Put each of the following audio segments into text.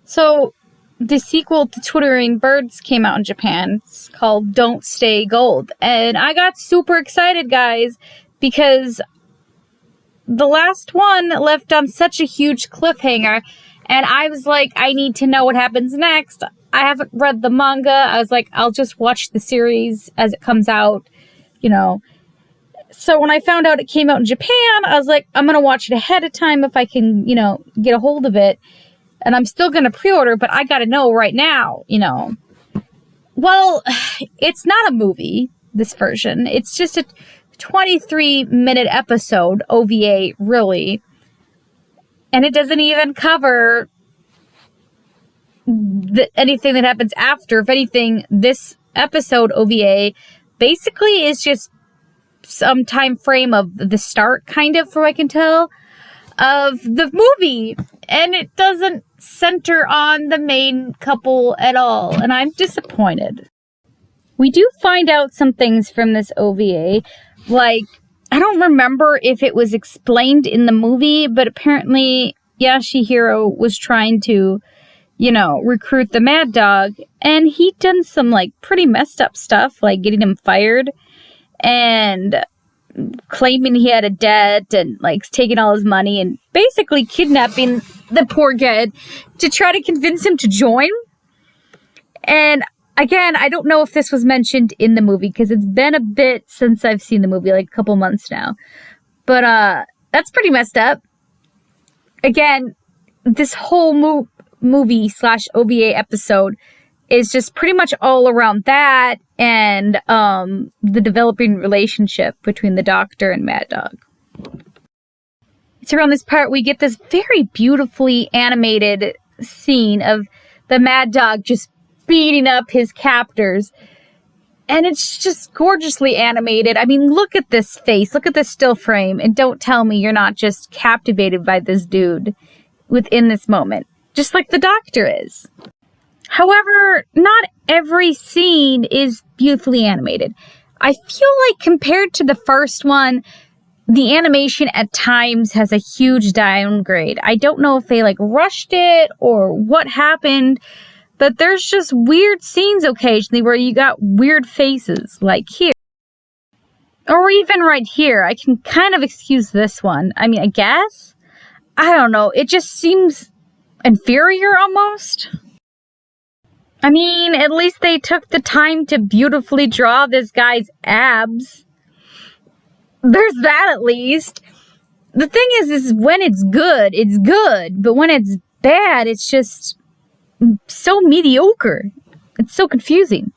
So the sequel to Twittering Birds came out in Japan. It's called Don't Stay Gold. And I got super excited, guys, because the last one left on such a huge cliffhanger. And I was like, I need to know what happens next. I haven't read the manga. I was like, I'll just watch the series as it comes out, you know. So when I found out it came out in Japan, I was like, I'm going to watch it ahead of time if I can, you know, get a hold of it. And I'm still going to pre-order, but I got to know right now, you know. Well, it's not a movie, this version. It's just a 23-minute episode, OVA, really. And it doesn't even cover anything that happens after. If anything, this episode, OVA, basically is just some time frame of the start, kind of, from what I can tell, of the movie. And it doesn't center on the main couple at all. And I'm disappointed. We do find out some things from this OVA. Like, I don't remember if it was explained in the movie, but apparently Yashihiro was trying to, you know, recruit the Mad Dog. And he'd done some, like, pretty messed up stuff, like getting him fired and claiming he had a debt and, like, taking all his money and basically kidnapping the poor kid to try to convince him to join. And again, I don't know if this was mentioned in the movie because it's been a bit since I've seen the movie, like a couple months now. But that's pretty messed up. Again, this whole movie / OVA episode is just pretty much all around that and the developing relationship between the Doctor and Mad Dog. It's around this part we get this very beautifully animated scene of the Mad Dog just beating up his captors. And it's just gorgeously animated. I mean, look at this face. Look at this still frame. And don't tell me you're not just captivated by this dude within this moment. Just like the Doctor is. However, not every scene is beautifully animated. I feel like compared to the first one, the animation at times has a huge downgrade. I don't know if they like rushed it or what happened, but there's just weird scenes occasionally where you got weird faces, like here. Or even right here. I can kind of excuse this one. I mean, I guess? I don't know. It just seems inferior almost. I mean, at least they took the time to beautifully draw this guy's abs. There's that at least. The thing is when it's good, it's good. But when it's bad, it's just so mediocre. It's so confusing.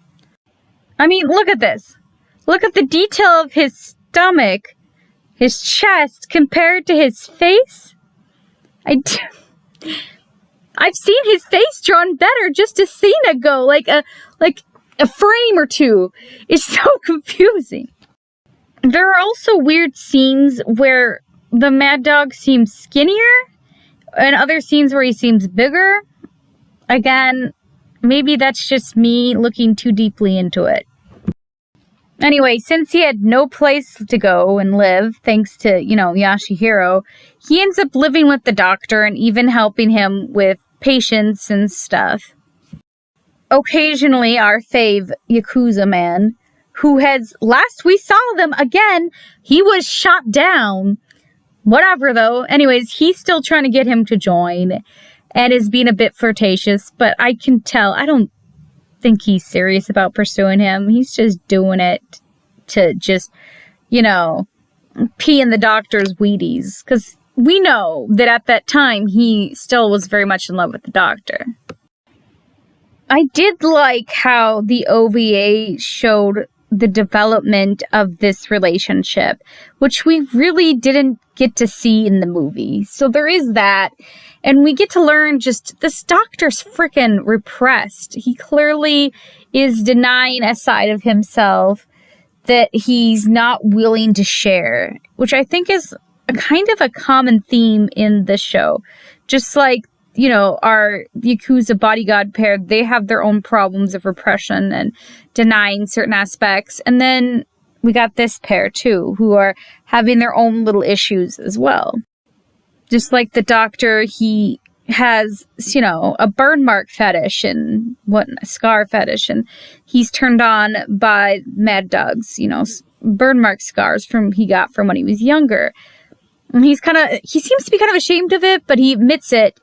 I mean, look at this. Look at the detail of his stomach, his chest, compared to his face. I've seen his face drawn better just a scene ago, like a frame or two. It's so confusing. There are also weird scenes where the Mad Dog seems skinnier, and other scenes where he seems bigger. Again, maybe that's just me looking too deeply into it. Anyway, since he had no place to go and live, thanks to, Yashihiro, he ends up living with the Doctor and even helping him with patients and stuff. Occasionally, our fave Yakuza man, who last we saw them again, he was shot down. Whatever, though. Anyways, he's still trying to get him to join and is being a bit flirtatious, but I can tell, I don't think he's serious about pursuing him. He's just doing it to just, pee in the Doctor's Wheaties. Because we know that at that time, he still was very much in love with the Doctor. I did like how the OVA showed the development of this relationship, which we really didn't get to see in the movie. So there is that. And we get to learn just this Doctor's freaking repressed. He clearly is denying a side of himself that he's not willing to share, which I think is a kind of a common theme in the show. Just like, our Yakuza bodyguard pair, they have their own problems of repression and denying certain aspects. And then we got this pair too, who are having their own little issues as well. Just like the Doctor, he has, a burn mark fetish and a scar fetish, and he's turned on by Mad Dog's, burn mark scars he got from when he was younger. And he seems to be kind of ashamed of it, but he admits it.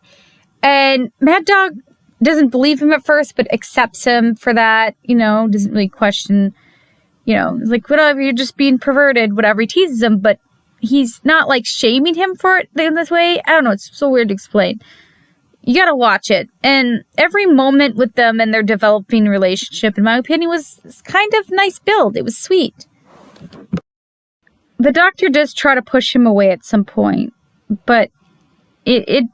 And Mad Dog doesn't believe him at first, but accepts him for that, doesn't really question, like, whatever, you're just being perverted, whatever. He teases him, but he's not, like, shaming him for it in this way. I don't know, it's so weird to explain. You gotta watch it. And every moment with them and their developing relationship, in my opinion, was kind of nice build. It was sweet. The doctor does try to push him away at some point, but it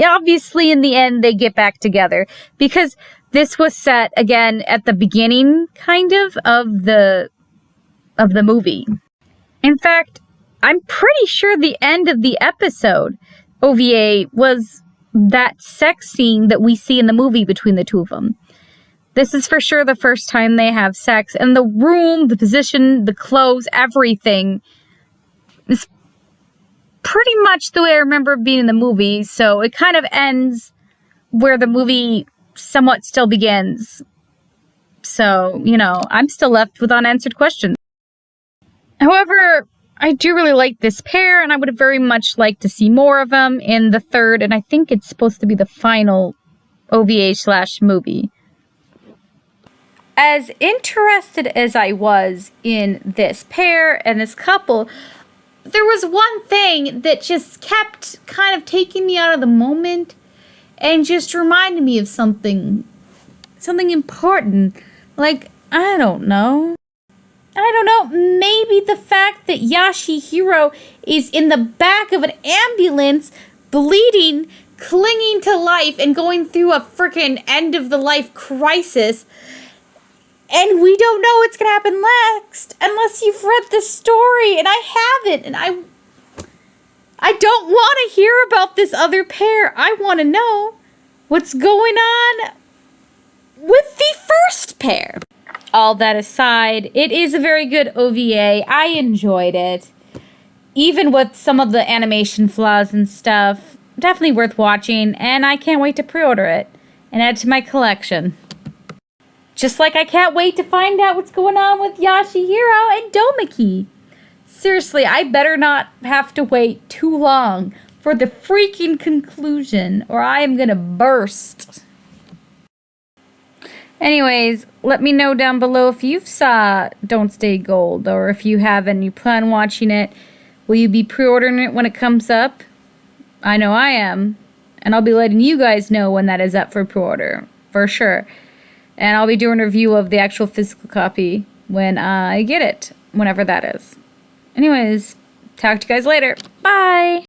obviously in the end they get back together, because this was set again at the beginning kind of the movie. In fact, I'm pretty sure the end of the episode OVA was that sex scene that we see in the movie between the two of them. This is for sure the first time they have sex, and the room, the position, the clothes, everything is pretty much the way I remember it being in the movie, so it kind of ends where the movie somewhat still begins. So, I'm still left with unanswered questions. However, I do really like this pair, and I would very much like to see more of them in the third, and I think it's supposed to be the final OVA/movie. As interested as I was in this pair and this couple, there was one thing that just kept kind of taking me out of the moment and just reminded me of something important. Like, I don't know, maybe the fact that Yashihiro is in the back of an ambulance, bleeding, clinging to life, and going through a freaking end-of-the-life crisis, and we don't know what's going to happen next unless you've read the story, and I haven't, and I don't want to hear about this other pair. I want to know what's going on with the first pair. All that aside, it is a very good OVA. I enjoyed it. Even with some of the animation flaws and stuff, definitely worth watching, and I can't wait to pre-order it and add to my collection. Just like I can't wait to find out what's going on with Yashihiro and Domiki. Seriously, I better not have to wait too long for the freaking conclusion, or I am gonna burst. Anyways, let me know down below if you've saw Don't Stay Gold, or if you have and you plan on watching it. Will you be pre-ordering it when it comes up? I know I am, and I'll be letting you guys know when that is up for pre-order, for sure. And I'll be doing a review of the actual physical copy when I get it, whenever that is. Anyways, talk to you guys later. Bye!